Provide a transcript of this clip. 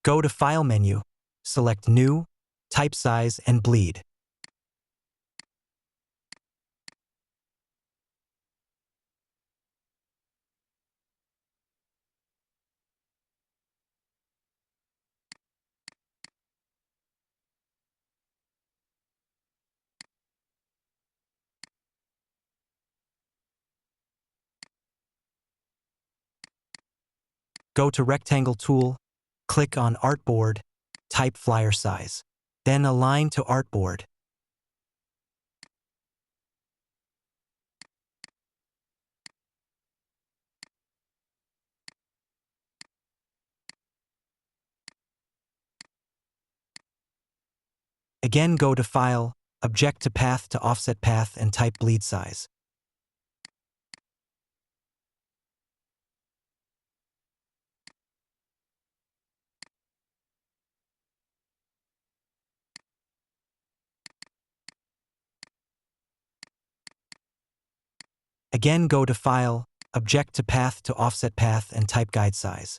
Go to File menu, select New, Type Size and Bleed. Go to Rectangle tool, click on Artboard, type flyer size. Then align to Artboard. Again, go to File, Object to Path to Offset Path and type bleed size. Again, go to File, Object to Path to Offset Path and type guide size.